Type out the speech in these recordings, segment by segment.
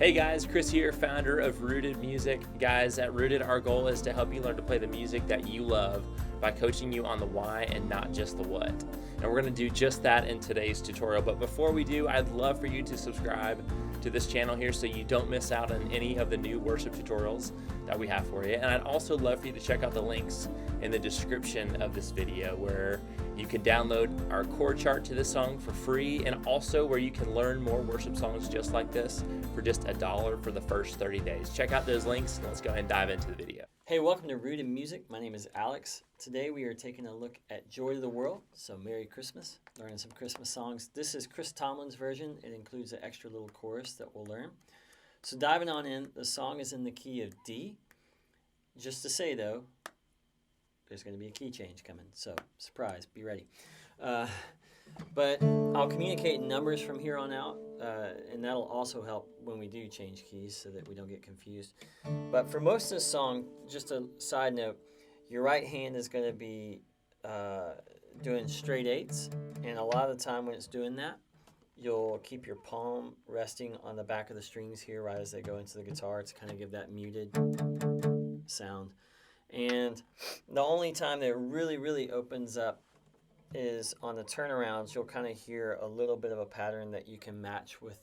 Hey guys, Chris here, founder of Rooted Music. Guys, at Rooted, our goal is to help you learn to play the music that you love by coaching you on the why and not just the what. And we're going to do just that in today's tutorial. But before we do, I'd love for you to subscribe to this channel here so you don't miss out on any of the new worship tutorials that we have for you. And I'd also love for you to check out the links in the description of this video where you can download our chord chart to this song for free, and also where you can learn more worship songs just like this for just $1 for the first 30 days. Check out those links and let's go ahead and dive into the video. Hey, welcome to Rooted Music. My name is Alex. Today we are taking a look at Joy to the World, so Merry Christmas, learning some Christmas songs. This is Chris Tomlin's version. It includes an extra little chorus that we'll learn. So diving on in, the song is in the key of D. Just to say though, there's going to be a key change coming, so surprise, be ready. But I'll communicate numbers from here on out, and that'll also help when we do change keys so that we don't get confused. But for most of this song, just a side note, your right hand is going to be doing straight eights, and a lot of the time when it's doing that, you'll keep your palm resting on the back of the strings here right as they go into the guitar to kind of give that muted sound. And the only time that it really opens up is on the turnarounds. You'll kind of hear a little bit of a pattern that you can match with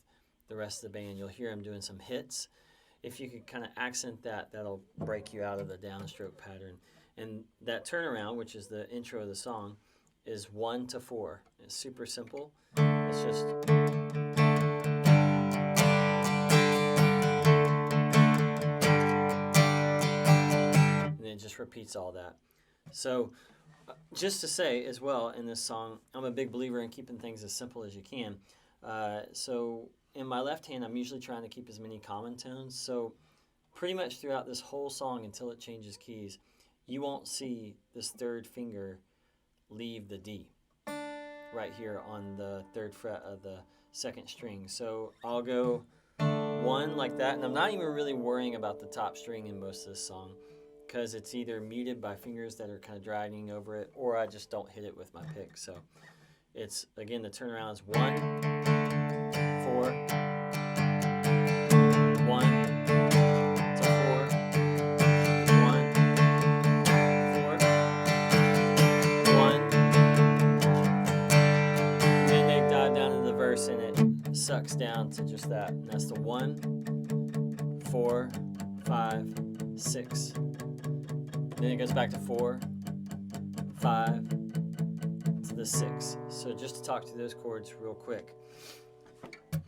the rest of the band. You'll hear them doing some hits. If you could kind of accent that, that'll break you out of the downstroke pattern. And that turnaround, which is the intro of the song, is 1 to 4. It's super simple. It's just... just repeats all that. So just to say as well in this song, I'm a big believer in keeping things as simple as you can. So in my left hand, I'm usually trying to keep as many common tones. So pretty much throughout this whole song until it changes keys, you won't see this third finger leave the D right here on the 3rd fret of the 2nd string. So I'll go 1 like that, and I'm not even really worrying about the top string in most of this song, because it's either muted by fingers that are kind of dragging over it, or I just don't hit it with my pick. So it's, again, the turnaround is 1, 4, 1 to 4, 1, 4, 1. And then they dive down into the verse and it sucks down to just that. And that's the 1, 4, 5, 6. Then it goes back to 4, 5, to the 6. So just to talk to those chords real quick.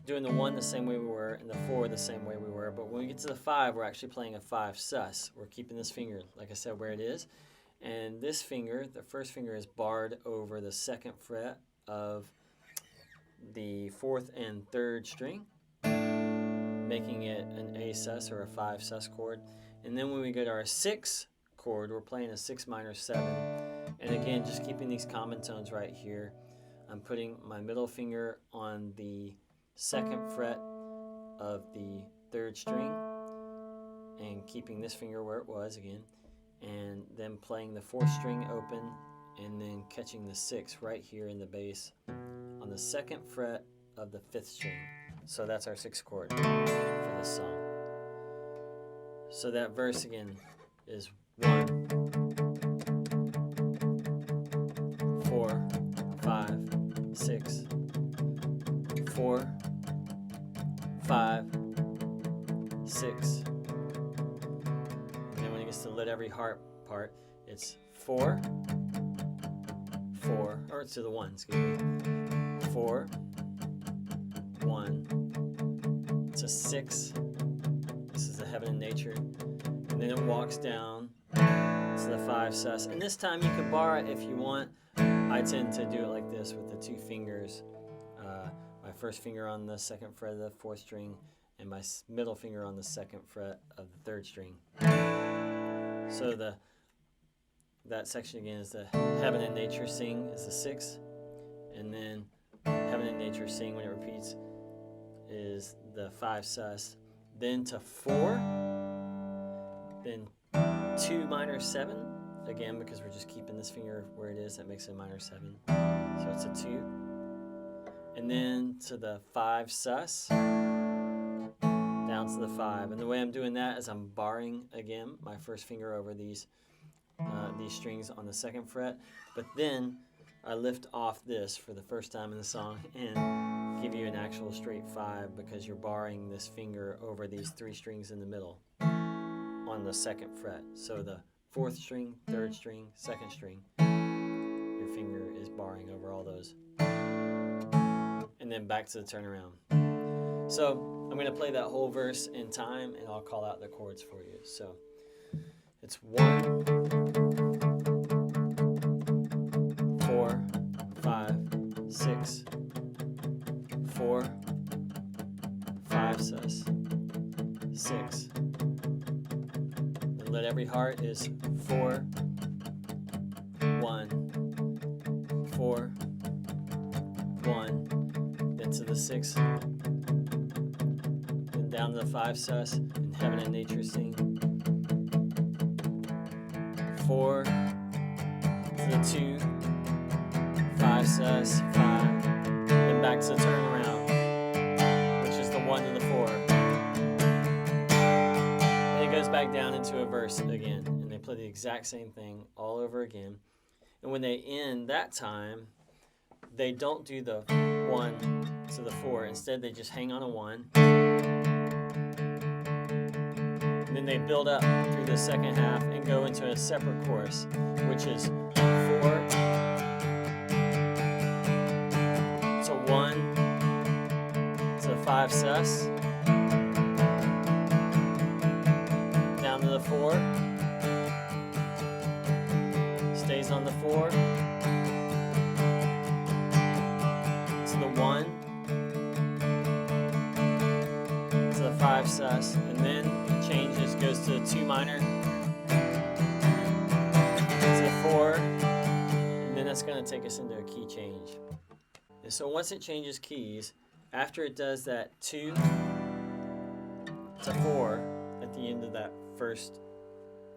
Doing the 1 the same way we were, and the 4 the same way we were. But when we get to the 5, we're actually playing a 5 sus. We're keeping this finger, like I said, where it is. And this finger, the first finger, is barred over the 2nd fret of the 4th and 3rd string, making it an A sus or a 5 sus chord. And then when we go to our 6 chord, we're playing a 6 minor 7, and again, just keeping these common tones right here. I'm putting my middle finger on the 2nd fret of the 3rd string and keeping this finger where it was again, and then playing the 4th string open and then catching the 6 right here in the bass on the 2nd fret of the 5th string. So that's our 6th chord for this song. So that verse again is 1, 4, 5, 6, 4, 5, 6. And then when it gets to Let Every Heart part, it's 4, 4, or it's to the 1, excuse me. 4, 1, to 6. This is the Heaven and Nature. And then it walks down to the 5 sus. And this time you can bar it if you want. I tend to do it like this with the 2 fingers. My first finger on the 2nd fret of the 4th string and my middle finger on the 2nd fret of the 3rd string. So that section again is the Heaven and Nature Sing is the 6. And then Heaven and Nature Sing, when it repeats, is the 5 sus. Then to 4. Then 2 minor 7, again, because we're just keeping this finger where it is, that makes it a minor 7. So it's a 2. And then to the 5 sus, down to the 5. And the way I'm doing that is I'm barring again my first finger over these strings on the 2nd fret, but then I lift off this for the first time in the song and give you an actual straight 5 because you're barring this finger over these 3 strings in the middle on the 2nd fret. So the 4th string, 3rd string, 2nd string, your finger is barring over all those. And then back to the turnaround. So I'm going to play that whole verse in time and I'll call out the chords for you. So it's 1, 4, 5, 6, 4, 5 sus, 6. And let every heart is 4, 1, 4, 1, then to the 6, then down to the 5 sus, and heaven and nature sing. 4, to the 2, 5 sus, 5, then back to the turnaround, which is the 1 to the 4. Then it goes back down into a verse again, and they play the exact same thing all over again. And when they end that time, they don't do the 1 to the 4. Instead, they just hang on a 1. And then they build up through the second half and go into a separate chorus, which is 4 to 1 to 5 sus, down to the 4, stays on the 4, to the 1, to the 5 sus, and then it changes, goes to the 2 minor, to the 4, and then that's going to take us into a key change. And so once it changes keys, after it does that 2 to 4 at the end of that first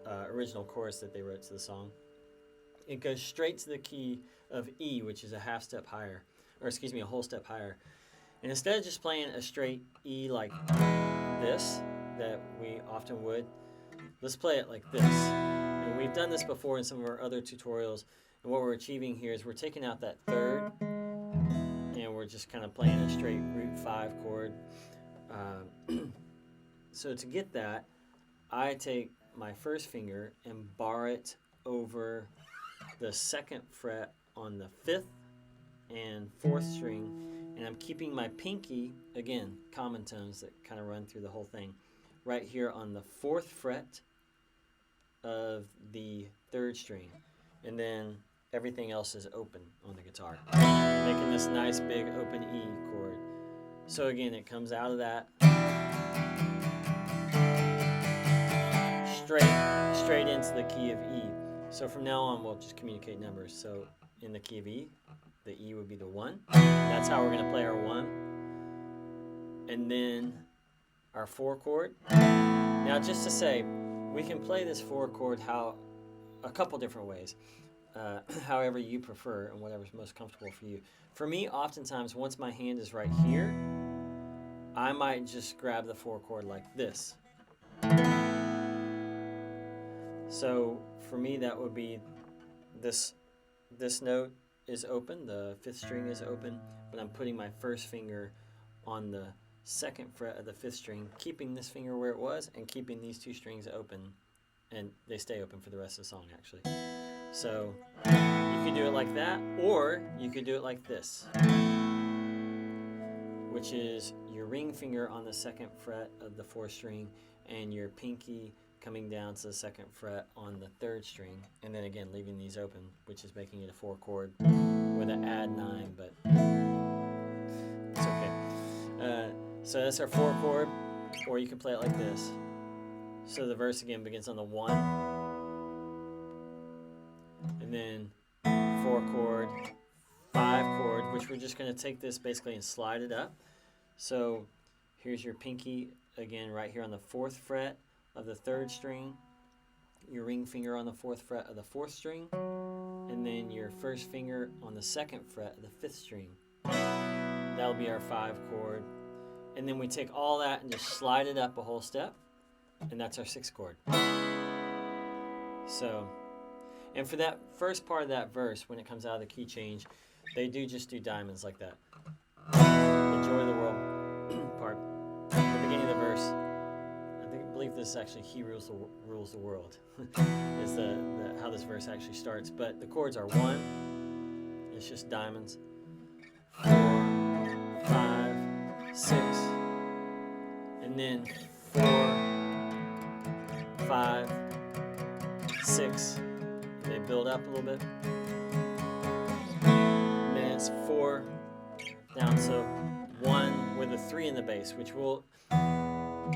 original chorus that they wrote to the song, it goes straight to the key of E, which is a half step higher, or excuse me, a whole step higher. And instead of just playing a straight E like this, that we often would, let's play it like this. And we've done this before in some of our other tutorials, and what we're achieving here is we're taking out that 3rd, and we're just kind of playing a straight root 5 chord. So to get that, I take my first finger and bar it over the 2nd fret on the 5th and 4th string, and I'm keeping my pinky, again, common tones that kind of run through the whole thing, right here on the 4th fret of the 3rd string, and then everything else is open on the guitar, making this nice big open E chord. So again, it comes out of that straight into the key of E. So from now on, we'll just communicate numbers. So in the key of E, the E would be the 1. That's how we're going to play our 1. And then our 4 chord. Now, just to say, we can play this 4 chord a couple different ways, however you prefer and whatever's most comfortable for you. For me, oftentimes, once my hand is right here, I might just grab the 4 chord like this. So for me, that would be this note is open, the 5th string is open, but I'm putting my first finger on the 2nd fret of the 5th string, keeping this finger where it was and keeping these 2 strings open, and they stay open for the rest of the song actually. So you could do it like that, or you could do it like this, which is your ring finger on the 2nd fret of the 4th string and your pinky coming down to the 2nd fret on the 3rd string, and then again leaving these open, which is making it a 4 chord with an add 9, but it's okay. So that's our 4 chord, or you can play it like this. So the verse again begins on the 1, and then 4 chord, 5 chord, which we're just going to take this basically and slide it up. So here's your pinky again right here on the 4th fret of the 3rd string, your ring finger on the 4th fret of the 4th string, and then your first finger on the 2nd fret of the 5th string. That'll be our 5 chord. And then we take all that and just slide it up a whole step, and that's our 6th chord. So, and for that first part of that verse, when it comes out of the key change, they just do diamonds like that. The joy of the world part. At the beginning of the verse, I believe this is actually He rules the world, is how this verse actually starts. But the chords are 1, it's just diamonds, 4, 5, 6, and then 4, 5, 6. They build up a little bit. And then it's 4 down to 1 with a 3 in the bass, which will,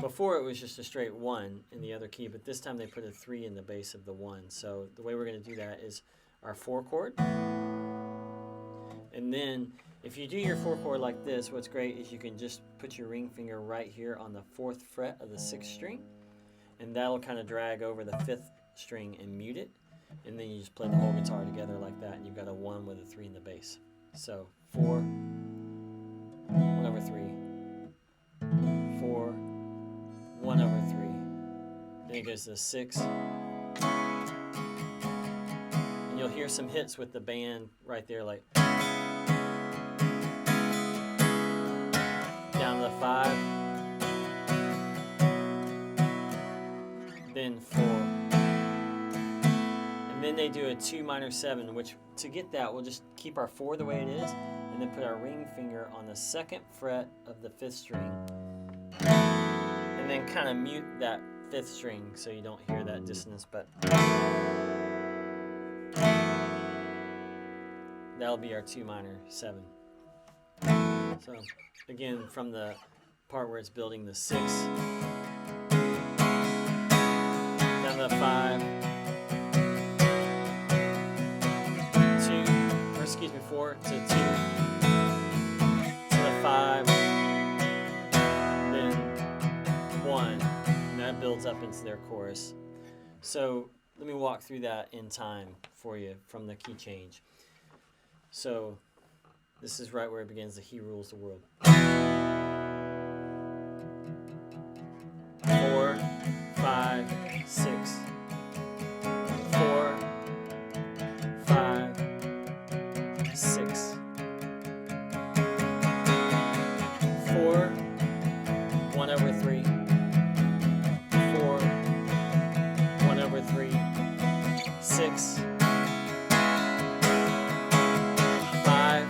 before it was just a straight 1 in the other key, but this time they put a 3 in the bass of the 1. So the way we're going to do that is our 4 chord. And then if you do your 4 chord like this, what's great is you can just put your ring finger right here on the 4th fret of the 6th string, and that'll kind of drag over the 5th string and mute it, and then you just play the whole guitar together like that, and you've got a 1 with a 3 in the bass. So 4, 1 over 3, 4, 1 over 3, then it goes to 6, and you'll hear some hits with the band right there, like down to the 5, then 4, and then they do a 2 minor 7, which to get that we'll just keep our 4 the way it is, and then put our ring finger on the 2nd fret of the 5th string, and then kind of mute that 5th string so you don't hear that dissonance, but that'll be our 2 minor 7. So again, from the part where it's building the 6 down to the 5, 4 to 2 to the 5, then 1, and that builds up into their chorus. So let me walk through that in time for you from the key change. So this is right where it begins, the He rules the world. 4, 5, 6, 4, 5, 6, 4, 1 over 3, 4, 1 over 3, 6, 5,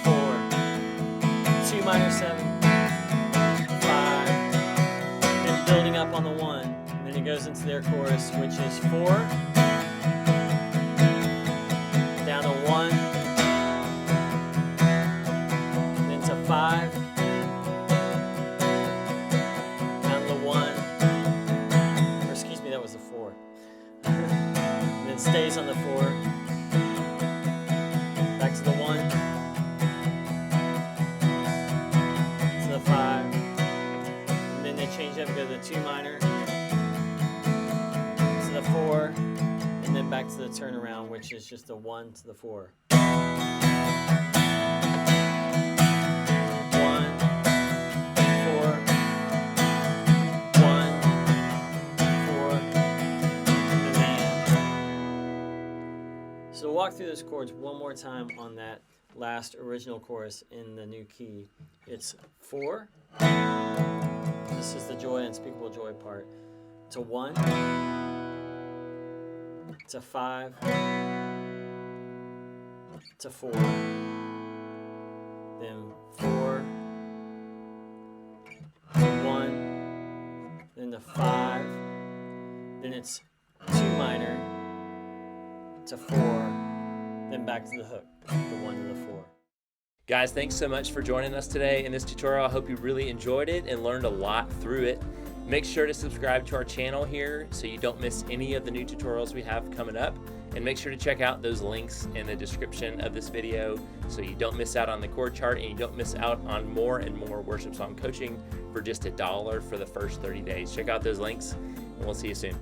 4, 2 minor 7, 5, then building up on the 1, and then it goes into their chorus, which is 4, down to 1, then to 5, down to 1, or excuse me, that was a 4, and then stays on the 4, back to the 1, to the 5, and then they change up and go to the 2 minor, to the 4, and then back to the turnaround, which is just a 1 to the 4. 1, 4, 1, 4, and then. So we'll walk through those chords one more time on that last original chorus in the new key. It's 4. This is the joy, unspeakable joy part. To 1. To 5, to 4, then 4, to 1, then to 5, then it's 2 minor, to 4, then back to the hook, the 1 to the 4. Guys, thanks so much for joining us today in this tutorial. I hope you really enjoyed it and learned a lot through it. Make sure to subscribe to our channel here so you don't miss any of the new tutorials we have coming up. And make sure to check out those links in the description of this video so you don't miss out on the chord chart and you don't miss out on more and more worship song coaching for just $1 for the first 30 days. Check out those links and we'll see you soon.